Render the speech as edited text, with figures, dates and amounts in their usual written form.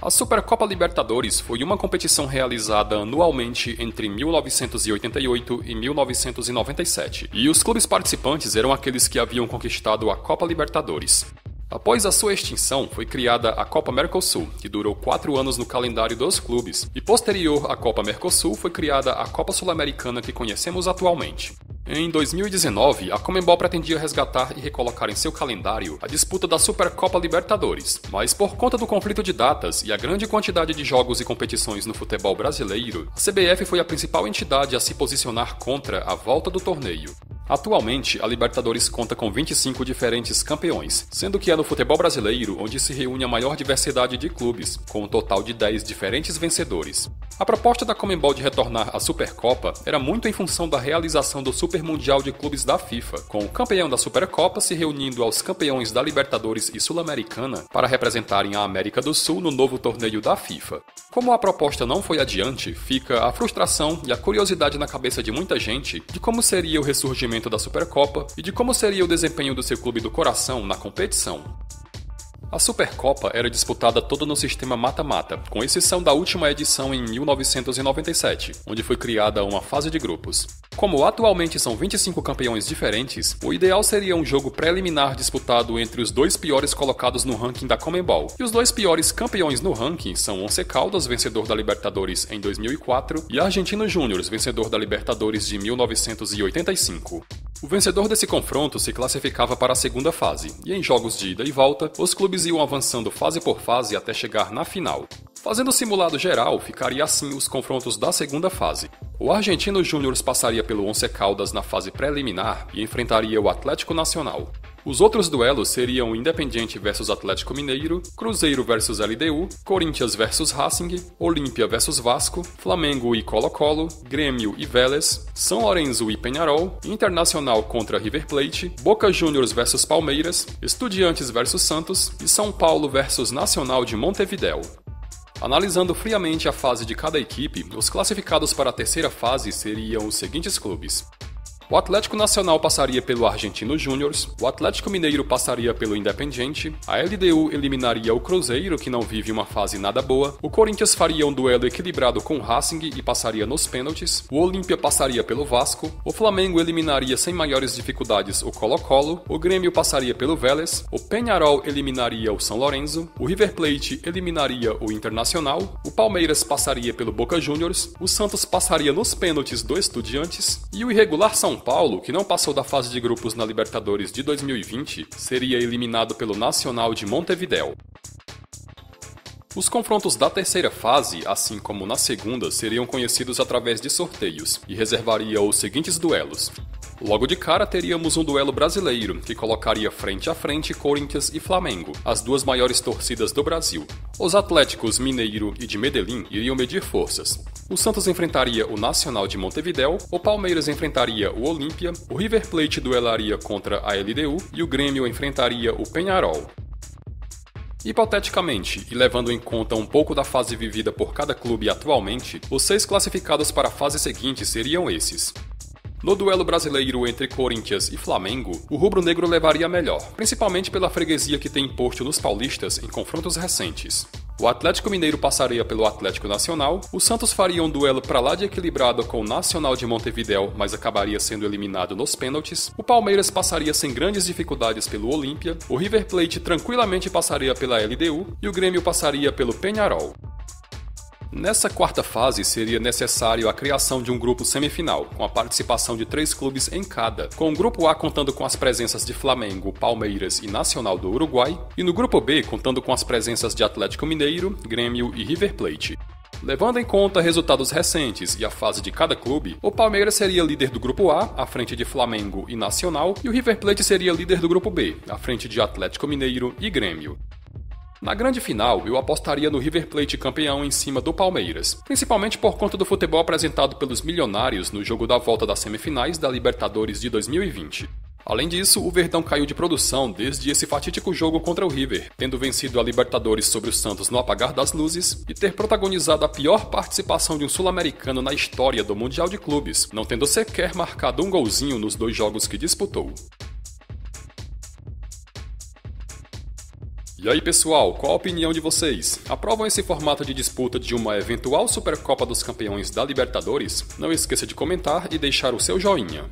A Supercopa Libertadores foi uma competição realizada anualmente entre 1988 e 1997, e os clubes participantes eram aqueles que haviam conquistado a Copa Libertadores. Após a sua extinção, foi criada a Copa Mercosul, que durou 4 anos no calendário dos clubes, e posterior à Copa Mercosul foi criada a Copa Sul-Americana que conhecemos atualmente. Em 2019, a Conmebol pretendia resgatar e recolocar em seu calendário a disputa da Supercopa Libertadores, mas por conta do conflito de datas e a grande quantidade de jogos e competições no futebol brasileiro, a CBF foi a principal entidade a se posicionar contra a volta do torneio. Atualmente, a Libertadores conta com 25 diferentes campeões, sendo que é no futebol brasileiro onde se reúne a maior diversidade de clubes, com um total de 10 diferentes vencedores. A proposta da Conmebol de retornar à Supercopa era muito em função da realização do Super Mundial de Clubes da FIFA, com o campeão da Supercopa se reunindo aos campeões da Libertadores e Sul-Americana para representarem a América do Sul no novo torneio da FIFA. Como a proposta não foi adiante, fica a frustração e a curiosidade na cabeça de muita gente de como seria o ressurgimento da Supercopa e de como seria o desempenho do seu clube do coração na competição. A Supercopa era disputada toda no sistema mata-mata, com exceção da última edição em 1997, onde foi criada uma fase de grupos. Como atualmente são 25 campeões diferentes, o ideal seria um jogo preliminar disputado entre os 2 piores colocados no ranking da Conmebol. E os 2 piores campeões no ranking são Once Caldas, vencedor da Libertadores em 2004, e Argentinos Júnior, vencedor da Libertadores de 1985. O vencedor desse confronto se classificava para a segunda fase, e em jogos de ida e volta, os clubes iam avançando fase por fase até chegar na final. Fazendo o simulado geral, ficaria assim os confrontos da segunda fase. O Argentinos Júnior passaria pelo Once Caldas na fase preliminar e enfrentaria o Atlético Nacional. Os outros duelos seriam Independiente vs Atlético Mineiro, Cruzeiro vs LDU, Corinthians vs Racing, Olímpia vs Vasco, Flamengo e Colo-Colo, Grêmio e Vélez, São Lourenço e Peñarol, Internacional contra River Plate, Boca Juniors vs Palmeiras, Estudiantes vs Santos e São Paulo vs Nacional de Montevidéu. Analisando friamente a fase de cada equipe, os classificados para a terceira fase seriam os seguintes clubes. O Atlético Nacional passaria pelo Argentinos Júnior, o Atlético Mineiro passaria pelo Independiente, a LDU eliminaria o Cruzeiro, que não vive uma fase nada boa, o Corinthians faria um duelo equilibrado com o Racing e passaria nos pênaltis, o Olímpia passaria pelo Vasco, o Flamengo eliminaria sem maiores dificuldades o Colo-Colo, o Grêmio passaria pelo Vélez, o Peñarol eliminaria o São Lourenço, o River Plate eliminaria o Internacional, o Palmeiras passaria pelo Boca Juniors, o Santos passaria nos pênaltis do Estudiantes e o irregular São Paulo, que não passou da fase de grupos na Libertadores de 2020, seria eliminado pelo Nacional de Montevidéu. Os confrontos da terceira fase, assim como na segunda, seriam conhecidos através de sorteios e reservaria os seguintes duelos. Logo de cara teríamos um duelo brasileiro, que colocaria frente a frente Corinthians e Flamengo, as 2 maiores torcidas do Brasil. Os Atléticos Mineiro e de Medellín iriam medir forças. O Santos enfrentaria o Nacional de Montevidéu, o Palmeiras enfrentaria o Olímpia, o River Plate duelaria contra a LDU e o Grêmio enfrentaria o Peñarol. Hipoteticamente, e levando em conta um pouco da fase vivida por cada clube atualmente, os 6 classificados para a fase seguinte seriam esses. No duelo brasileiro entre Corinthians e Flamengo, o rubro-negro levaria melhor, principalmente pela freguesia que tem imposto nos paulistas em confrontos recentes. O Atlético Mineiro passaria pelo Atlético Nacional, o Santos faria um duelo pra lá de equilibrado com o Nacional de Montevidéu, mas acabaria sendo eliminado nos pênaltis, o Palmeiras passaria sem grandes dificuldades pelo Olímpia, o River Plate tranquilamente passaria pela LDU e o Grêmio passaria pelo Peñarol. Nessa quarta fase, seria necessário a criação de um grupo semifinal, com a participação de 3 clubes em cada, com o grupo A contando com as presenças de Flamengo, Palmeiras e Nacional do Uruguai, e no grupo B contando com as presenças de Atlético Mineiro, Grêmio e River Plate. Levando em conta resultados recentes e a fase de cada clube, o Palmeiras seria líder do grupo A, à frente de Flamengo e Nacional, e o River Plate seria líder do grupo B, à frente de Atlético Mineiro e Grêmio. Na grande final, eu apostaria no River Plate campeão em cima do Palmeiras, principalmente por conta do futebol apresentado pelos milionários no jogo da volta das semifinais da Libertadores de 2020. Além disso, o Verdão caiu de produção desde esse fatídico jogo contra o River, tendo vencido a Libertadores sobre o Santos no apagar das luzes e ter protagonizado a pior participação de um sul-americano na história do Mundial de Clubes, não tendo sequer marcado um golzinho nos 2 jogos que disputou. E aí pessoal, qual a opinião de vocês? Aprovam esse formato de disputa de uma eventual Supercopa dos Campeões da Libertadores? Não esqueça de comentar e deixar o seu joinha.